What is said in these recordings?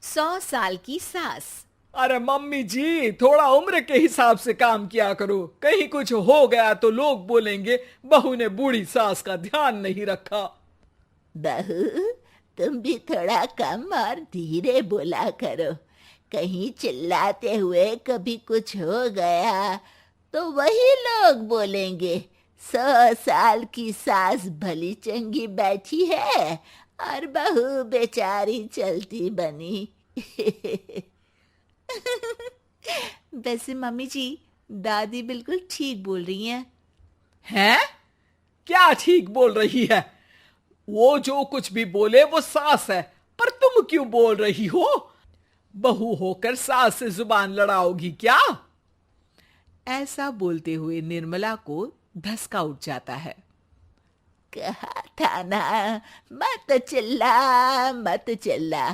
100 साल की सास। अरे मम्मी जी, थोड़ा उम्र के हिसाब से काम किया करो। कहीं कुछ हो गया तो लोग बोलेंगे बहू ने बूढ़ी सास का ध्यान नहीं रखा। बहू, तुम भी थोड़ा कम और धीरे बोला करो। कहीं चिल्लाते हुए कभी कुछ हो गया तो वही लोग बोलेंगे 100 साल की सास भली चंगी बैठी है और बहू बेचारी चलती बनी। वैसे मम्मी जी, दादी बिल्कुल ठीक बोल रही हैं। हैं? क्या ठीक बोल रही है? वो जो कुछ भी बोले वो सास है, पर तुम क्यों बोल रही हो? बहू होकर सास से जुबान लड़ाओगी क्या? ऐसा बोलते हुए निर्मला को धसका उठ जाता है। कहा था ना, मत चिल्ला मत चिल्ला।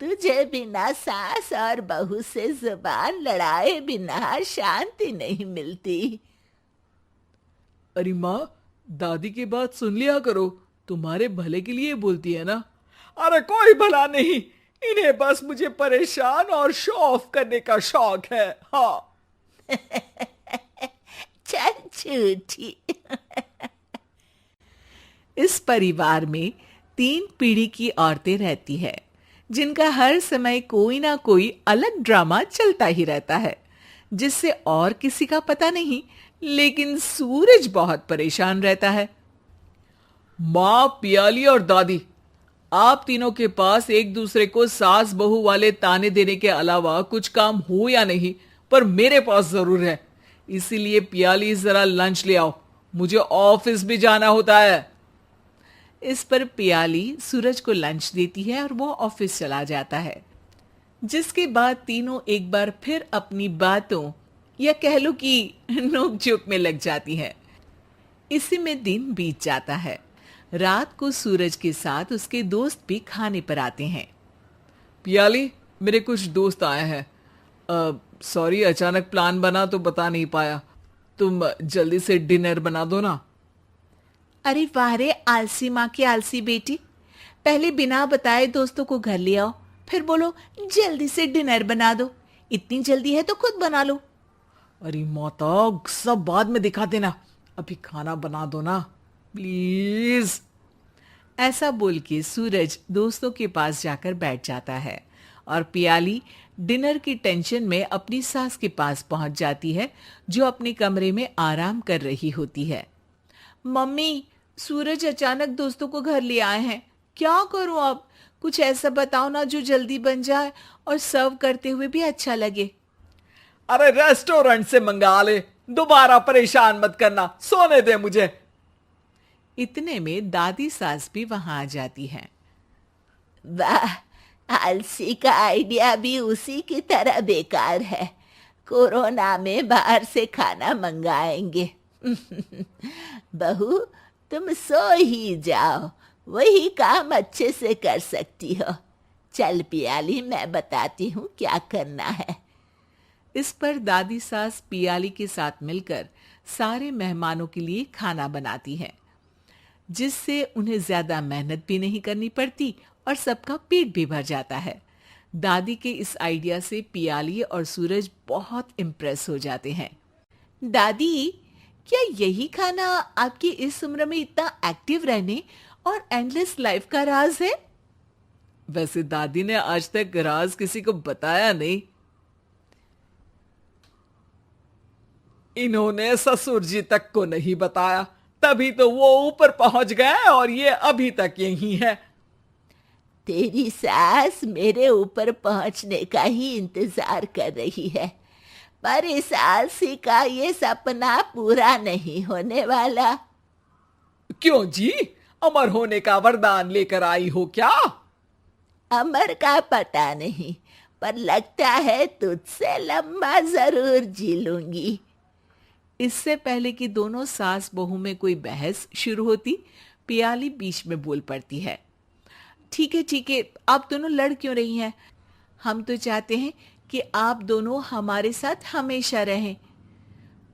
तुझे बिना सास और बहू से जुबान लड़ाए बिना शांति नहीं मिलती। अरे माँ, दादी की बात सुन लिया करो, तुम्हारे भले के लिए बोलती है ना। अरे कोई भला नहीं, इन्हें बस मुझे परेशान और शो ऑफ करने का शौक है। हाँ। चल झूठी। इस परिवार में 3 पीढ़ी की औरतें रहती है, जिनका हर समय कोई ना कोई अलग ड्रामा चलता ही रहता है, जिससे और किसी का पता नहीं, लेकिन सूरज बहुत परेशान रहता है। माँ, पियाली और दादी, आप तीनों के पास एक दूसरे को सास बहू वाले ताने देने के अलावा कुछ काम हो या नहीं, पर मेरे पास जरूर है। इसीलिए पियाली, जरा लंच ले आओ, मुझे ऑफिस भी जाना होता है। इस पर पियाली सूरज को लंच देती है और वो ऑफिस चला जाता है, जिसके बाद तीनों एक बार फिर अपनी बातों या कह लो कि नोक-झोंक में लग जाती हैं। इसी में दिन बीत जाता है। रात को सूरज के साथ उसके दोस्त भी खाने पर आते हैं। पियाली, मेरे कुछ दोस्त आए हैं। सॉरी, अचानक प्लान बना तो बता नहीं पाया। तुम जल्दी से डिनर बना दो ना। अरे वाह रे आलसी माँ की आलसी बेटी, पहले बिना बताए दोस्तों को घर ले आओ, फिर बोलो जल्दी से डिनर बना दो। इतनी जल्दी है तो खुद बना लो। अरे माता, सब बाद में दिखा देना, अभी खाना बना दो ना प्लीज। ऐसा बोल के सूरज दोस्तों के पास जाकर बैठ जाता है और पियाली डिनर की टेंशन में अपनी सास के पास पहुंच जाती है, जो अपने कमरे में आराम कर रही होती है। मम्मी, सूरज अचानक दोस्तों को घर ले आए हैं, क्या करूं अब? कुछ ऐसा बताओ ना जो जल्दी बन जाए और सर्व करते हुए भी अच्छा लगे। अरे रेस्टोरेंट से मंगा ले, दोबारा परेशान मत करना, सोने दे मुझे। इतने में दादी सास भी वहां आ जाती है। वाह, आलसी का आइडिया भी उसी की तरह बेकार है। कोरोना में बाहर से खाना मंगाएंगे। बहू, तुम सो ही जाओ, वही काम अच्छे से कर सकती हो। चल पियाली, मैं बताती हूँ क्या करना है। इस पर दादी सास पियाली के साथ मिलकर सारे मेहमानों के लिए खाना बनाती है, जिससे उन्हें ज्यादा मेहनत भी नहीं करनी पड़ती और सबका पेट भी भर जाता है। दादी के इस आइडिया से पियाली और सूरज बहुत इम्प्रेस हो जाते हैं। दादी, क्या यही खाना आपकी इस उम्र में इतना एक्टिव रहने और एंडलेस लाइफ का राज है? वैसे दादी ने आज तक राज किसी को बताया नहीं। इन्होंने ससुर जी तक को नहीं बताया, तभी तो वो ऊपर पहुंच गए और ये अभी तक यही है। तेरी सास मेरे ऊपर पहुंचने का ही इंतजार कर रही है, पर इस आलसी का ये सपना पूरा नहीं होने वाला। क्यों जी, अमर होने का वरदान लेकर आई हो क्या? अमर का पता नहीं, पर लगता है तुझसे लंबा जरूर जी लूंगी। इससे पहले कि दोनों सास बहू में कोई बहस शुरू होती, पियाली बीच में बोल पड़ती है। ठीक है, आप दोनों लड़ क्यों रही हैं? हम तो चाहते हैं कि आप दोनों हमारे साथ हमेशा रहें।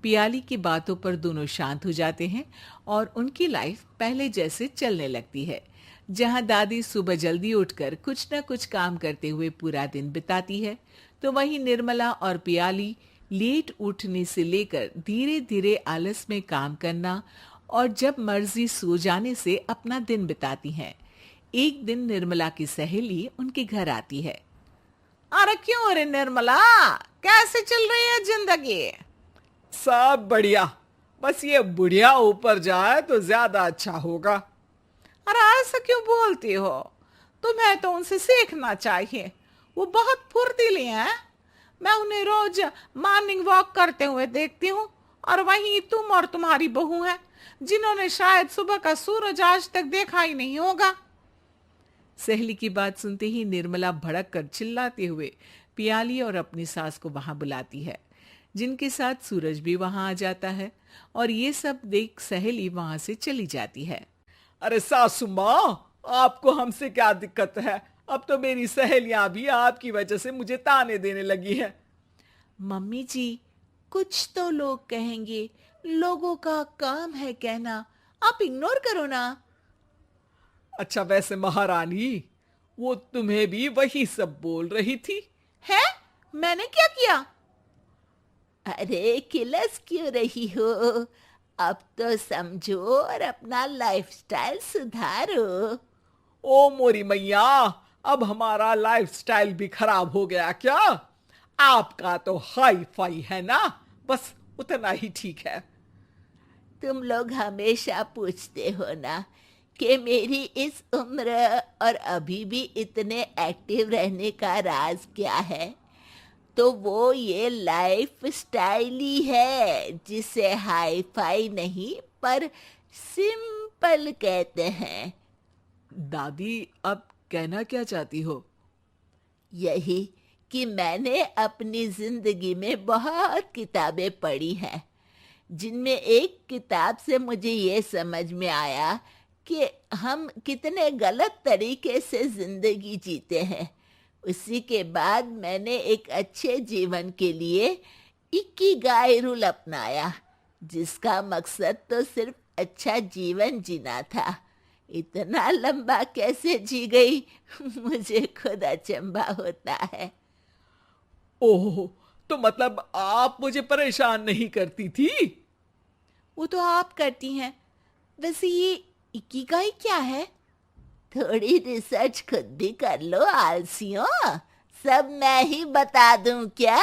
पियाली की बातों पर दोनों शांत हो जाते हैं और उनकी लाइफ पहले जैसे चलने लगती है, जहां दादी सुबह जल्दी उठकर कुछ न कुछ काम करते हुए पूरा दिन बिताती है, तो वहीं निर्मला और पियाली लेट उठने से लेकर धीरे धीरे आलस में काम करना और जब मर्जी सो जाने से अपना दिन बिताती हैं। एक दिन निर्मला की सहेली उनके घर आती है। अरे क्यों रे निर्मला, कैसे चल रही है जिंदगी? सब बढ़िया, बस ये बुढ़िया ऊपर जाए तो ज्यादा अच्छा होगा। अरे ऐसा क्यों बोलती हो? तुम्हें तो उनसे सीखना चाहिए, वो बहुत फुर्तीली हैं। मैं उन्हें रोज मॉर्निंग वॉक करते हुए देखती हूँ, और वहीं तुम और तुम्हारी बहू है जिन्होंने शायद सुबह का सूरज आज तक देखा ही नहीं होगा। सहेली की बात सुनते ही निर्मला भड़क कर चिल्लाते हुए पियाली और अपनी सास को वहां बुलाती है, जिनके साथ सूरज भी वहां आ जाता है और ये सब देख सहेली वहां से चली जाती है। अरे सासू माँ, आपको हमसे क्या दिक्कत है? अब तो मेरी सहेलियां भी आपकी वजह से मुझे ताने देने लगी है। मम्मी जी, कुछ तो लोग कहेंगे, लोगों का काम है कहना, आप इग्नोर करो ना। अच्छा वैसे महारानी, वो तुम्हें भी वही सब बोल रही थी? है? मैंने क्या किया? अरे किलस क्यों रही हो? अब तो समझो और अपना लाइफस्टाइल सुधारो। ओ मोरी मैया, अब हमारा लाइफस्टाइल भी खराब हो गया क्या? आपका तो हाई फाई है ना, बस उतना ही ठीक है। तुम लोग हमेशा पूछते हो ना कि मेरी इस उम्र और अभी भी इतने एक्टिव रहने का राज क्या है, तो वो ये लाइफ स्टाइल ही है जिसे हाई फाई नहीं पर सिंपल कहते हैं। दादी, अब कहना क्या चाहती हो? यही कि मैंने अपनी जिंदगी में बहुत किताबें पढ़ी हैं, जिनमें एक किताब से मुझे ये समझ में आया कि हम कितने गलत तरीके से जिंदगी जीते हैं। उसी के बाद मैंने एक अच्छे जीवन के लिए इकिगाई रूल अपनाया, जिसका मकसद तो सिर्फ अच्छा जीवन जीना था। इतना लंबा कैसे जी गई मुझे खुद अचंभा होता है। ओह, तो मतलब आप मुझे परेशान नहीं करती थी? वो तो आप करती हैं। वैसे ये इकिगाई क्या है? थोड़ी रिसर्च खुद भी कर लो आलसियों, सब मैं ही बता दूं क्या?